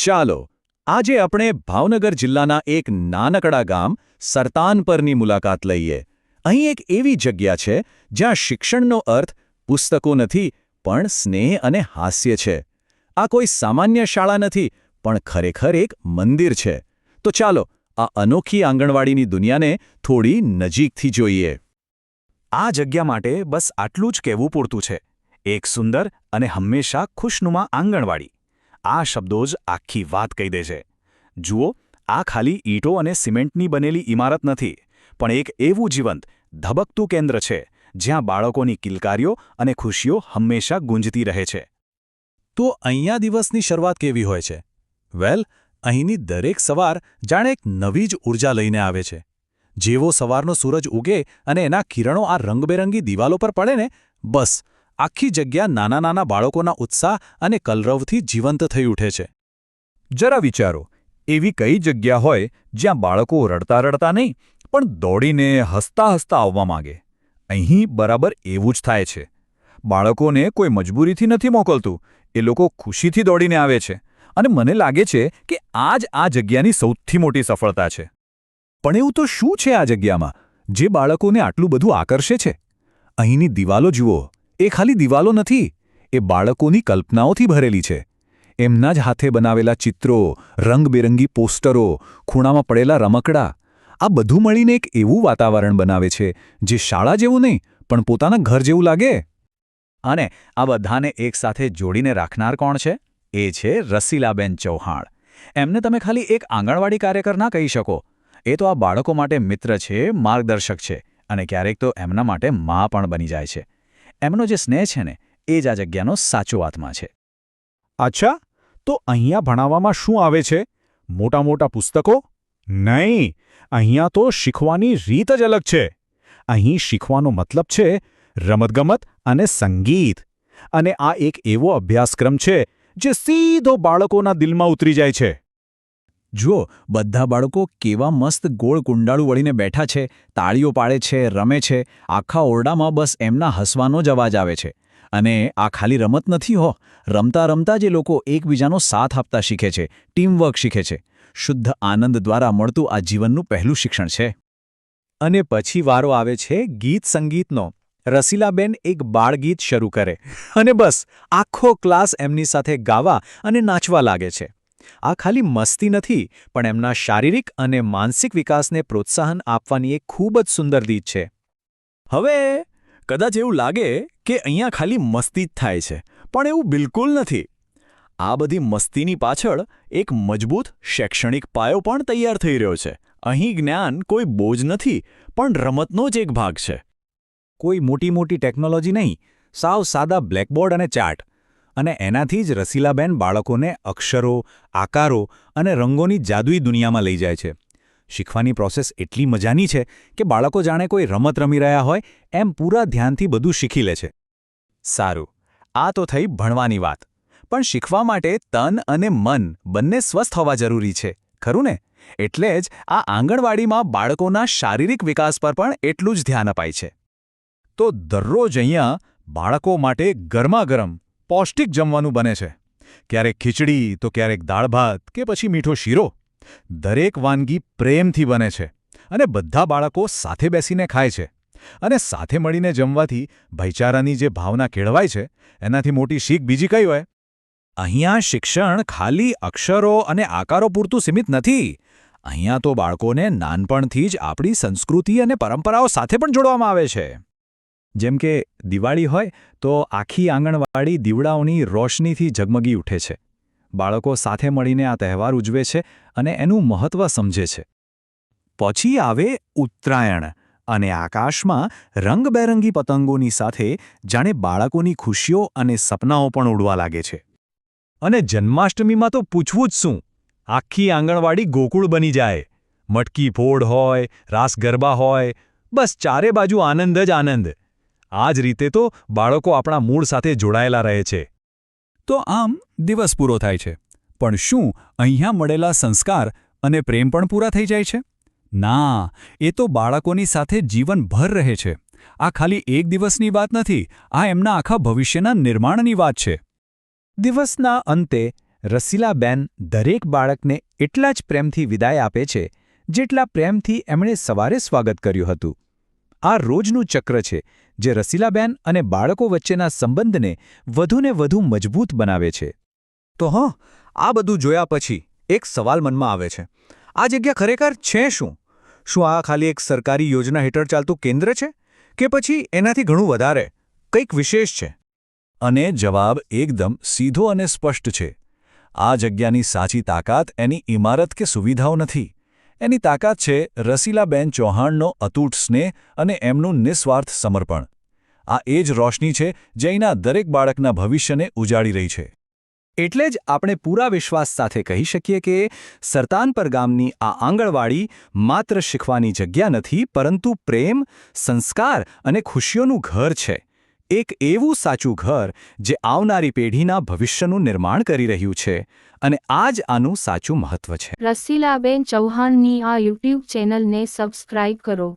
ચાલો આજે આપણે ભાવનગર જિલ્લાના એક નાનકડા ગામ સરતાનપરની મુલાકાત લઈએ. અહીં એક એવી જગ્યા છે જ્યાં શિક્ષણનો અર્થ પુસ્તકો નથી પણ સ્નેહ અને હાસ્ય છે. આ કોઈ સામાન્ય શાળા નથી પણ ખરેખર એક મંદિર છે. તો ચાલો આ અનોખી આંગણવાડીની દુનિયાને થોડી નજીકથી જોઈએ. આ જગ્યા માટે બસ આટલું જ કહેવું પૂરતું છે. એક સુંદર અને હંમેશા ખુશનુમા આંગણવાડી. આ શબ્દો જ આખી વાત કહી દે છે. જુઓ, આ ખાલી ઈંટો અને સિમેન્ટની બનેલી ઇમારત નથી, પણ એક એવું જીવંત, ધબકતું કેન્દ્ર છે જ્યાં બાળકોની કિલકારીઓ અને ખુશીઓ હંમેશા ગુંજતી રહે છે. તો અહીંયા દિવસની શરૂઆત કેવી હોય છે? વેલ, અહીંની દરેક સવાર જાણે એક નવી જ ઊર્જા લઈને આવે છે. જેવો સવારનો સૂરજ ઉગે અને એના કિરણો આ રંગબેરંગી દિવાલો પર પડે ને, બસ આખી જગ્યા નાના નાના બાળકોના ઉત્સાહ અને કલરવથી જીવંત થઈ ઉઠે છે. જરા વિચારો, એવી કઈ જગ્યા હોય જ્યાં બાળકો રડતા રડતા નહીં પણ દોડીને હસતા હસતા આવવા માંગે? અહીં બરાબર એવું જ થાય છે. બાળકોને કોઈ મજબૂરીથી નથી મોકલતું, એ લોકો ખુશીથી દોડીને આવે છે. અને મને લાગે છે કે આ જ આ જગ્યાની સૌથી મોટી સફળતા છે. પણ એવું તો શું છે આ જગ્યામાં જે બાળકોને આટલું બધું આકર્ષે છે? અહીંની દિવાલો જુઓ, એ ખાલી દિવાલો નથી, એ બાળકોની કલ્પનાઓથી ભરેલી છે. એમના જ હાથે બનાવેલા ચિત્રો, રંગબેરંગી પોસ્ટરો, ખૂણામાં પડેલા રમકડા, આ બધું મળીને એક એવું વાતાવરણ બનાવે છે જે શાળા જેવું નહીં પણ પોતાના ઘર જેવું લાગે. અને આ બધાને એકસાથે જોડીને રાખનાર કોણ છે? એ છે રસીલાબેન ચૌહાણ. એમને તમે ખાલી એક આંગણવાડી કાર્યકર ના કહી શકો. એ તો આ બાળકો માટે મિત્ર છે, માર્ગદર્શક છે અને ક્યારેક તો એમના માટે મા પણ બની જાય છે. એમનો જે સ્નેહ છે ને, એ જ આ જગ્યાનો સાચો આત્મા છે. અચ્છા, તો અહીંયા ભણાવવામાં શું આવે છે? મોટા મોટા પુસ્તકો? નહીં, અહીંયા તો શીખવાની રીત જ અલગ છે. અહીં શીખવાનો મતલબ છે રમતગમત અને સંગીત. અને આ એક એવો અભ્યાસક્રમ છે જે સીધો બાળકોના દિલમાં ઉતરી જાય છે. જુઓ, બધા બાળકો કેવા મસ્ત ગોળ કુંડાળું વળીને બેઠા છે, તાળીઓ પાડે છે, રમે છે. આખા ઓરડામાં બસ એમના હસવાનો જ અવાજ આવે છે. અને આ ખાલી રમત નથી હો, રમતા રમતા જે લોકો એકબીજાનો સાથ આપતા શીખે છે, ટીમવર્ક શીખે છે. શુદ્ધ આનંદ દ્વારા મળતું આ જીવનનું પહેલું શિક્ષણ છે. અને પછી વારો આવે છે ગીત સંગીતનો. રસીલાબેન એક બાળગીત શરૂ કરે અને બસ આખો ક્લાસ એમની સાથે ગાવા અને નાચવા લાગે છે. આ ખાલી મસ્તી નથી પણ એમના શારીરિક અને માનસિક વિકાસને પ્રોત્સાહન આપવાની એક ખૂબ જ સુંદર રીત છે. હવે કદાચ એવું લાગે કે અહીંયા ખાલી મસ્તી જ થાય છે, પણ એવું બિલકુલ નથી. આ બધી મસ્તીની પાછળ એક મજબૂત શૈક્ષણિક પાયો પણ તૈયાર થઈ રહ્યો છે. અહીં જ્ઞાન કોઈ બોજ નથી પણ રમતનો જ એક ભાગ છે. કોઈ મોટી મોટી ટેકનોલોજી નહીં, સાવ સાદા બ્લેકબોર્ડ અને ચાર્ટ. અને એનાથી જ રસીલાબેન બાળકોને અક્ષરો, આકારો અને રંગોની જાદુઈ દુનિયામાં લઈ જાય છે. શીખવાની પ્રોસેસ એટલી મજાની છે કે બાળકો જાણે કોઈ રમત રમી રહ્યા હોય એમ પૂરા ધ્યાનથી બધું શીખી લે છે. સારું, આ તો થઈ ભણવાની વાત. પણ શીખવા માટે તન અને મન બંને સ્વસ્થ હોવા જરૂરી છે, ખરું ને? એટલે જ આ આંગણવાડીમાં બાળકોના શારીરિક વિકાસ પર પણ એટલું જ ધ્યાન અપાય છે. તો દરરોજ અહીંયા બાળકો માટે ગરમાગરમ પૌષ્ટિક જમવાનું બને છે. ક્યારેક ખીચડી તો ક્યારેક દાળ ભાત કે પછી મીઠો શીરો. દરેક વાનગી પ્રેમથી બને છે અને બધા બાળકો સાથે બેસીને ખાય છે. અને સાથે મળીને જમવાથી ભાઈચારાની જે ભાવના કેળવાય છે, એનાથી મોટી શીખ બીજી કઈ હોય? અહીંયા શિક્ષણ ખાલી અક્ષરો અને આકારો પૂરતું સીમિત નથી. અહીંયા તો બાળકોને નાનપણથી જ આપણી સંસ્કૃતિ અને પરંપરાઓ સાથે પણ જોડવામાં આવે છે. જેમ કે દિવાળી હોય તો આખી આંગણવાડી દીવડાઓની રોશનીથી ઝગમગી ઉઠે છે. બાળકો સાથે મળીને આ તહેવાર ઉજવે છે અને એનું મહત્ત્વ સમજે છે. પછી આવે ઉત્તરાયણ અને આકાશમાં રંગબેરંગી પતંગોની સાથે જાણે બાળકોની ખુશીઓ અને સપનાઓ પણ ઉડવા લાગે છે. અને જન્માષ્ટમીમાં તો પૂછવું જ શું! આખી આંગણવાડી ગોકુળ બની જાય. મટકી ફોડ હોય, રાસ ગરબા હોય, બસ ચારે બાજુ આનંદ જ આનંદ. આ જ રીતે તો બાળકો આપણા મૂળ સાથે જોડાયેલા રહે છે. તો આમ દિવસ પૂરો થાય છે, પણ શું અહીંયા મળેલા સંસ્કાર અને પ્રેમ પણ પૂરા થઈ જાય છે? ના, એ તો બાળકોની સાથે જીવનભર રહે છે. આ ખાલી એક દિવસની વાત નથી, આ એમના આખા ભવિષ્યના નિર્માણની વાત છે. દિવસના અંતે રસીલાબેન દરેક બાળકને એટલા જ પ્રેમથી વિદાય આપે છે જેટલા પ્રેમથી એમણે સવારે સ્વાગત કર્યું હતું. આ રોજનું ચક્ર છે જે રસીલાબેન અને બાળકો વચ્ચેના સંબંધને વધુને વધુ મજબૂત બનાવે છે. તો આ બધું જોયા પછી એક સવાલ મનમાં આવે છે. આ જગ્યા ખરેખર છે શું? શું આ ખાલી એક સરકારી યોજના હેઠળ ચાલતું કેન્દ્ર છે કે પછી એનાથી ઘણું વધારે કંઈક વિશેષ છે? અને જવાબ એકદમ સીધો અને સ્પષ્ટ છે. આ જગ્યાની સાચી તાકાત એની ઇમારત કે સુવિધાઓ નથી. એની તાકાત છે રસીલાબેન ચૌહાણનો અતૂટ સ્નેહ અને એમનું નિસ્વાર્થ સમર્પણ. આ એ જ રોશની છે જે અહીંના દરેક બાળકના ભવિષ્યને ઉજાડી રહી છે. એટલે જ આપણે પૂરા વિશ્વાસ સાથે કહી શકીએ કે સરતાનપર ગામની આ આંગણવાડી માત્ર શીખવાની જગ્યા નથી, પરંતુ પ્રેમ, સંસ્કાર અને ખુશીઓનું ઘર છે. એક એવું સાચું ઘર જે આવનારી પેઢીના ભવિષ્યનું નિર્માણ કરી રહ્યું છે. અને આ જ આનું સાચું મહત્વ છે. રસીલાબેન ચૌહાણની આ યુટ્યુબ ચેનલને સબસ્ક્રાઇબ કરો.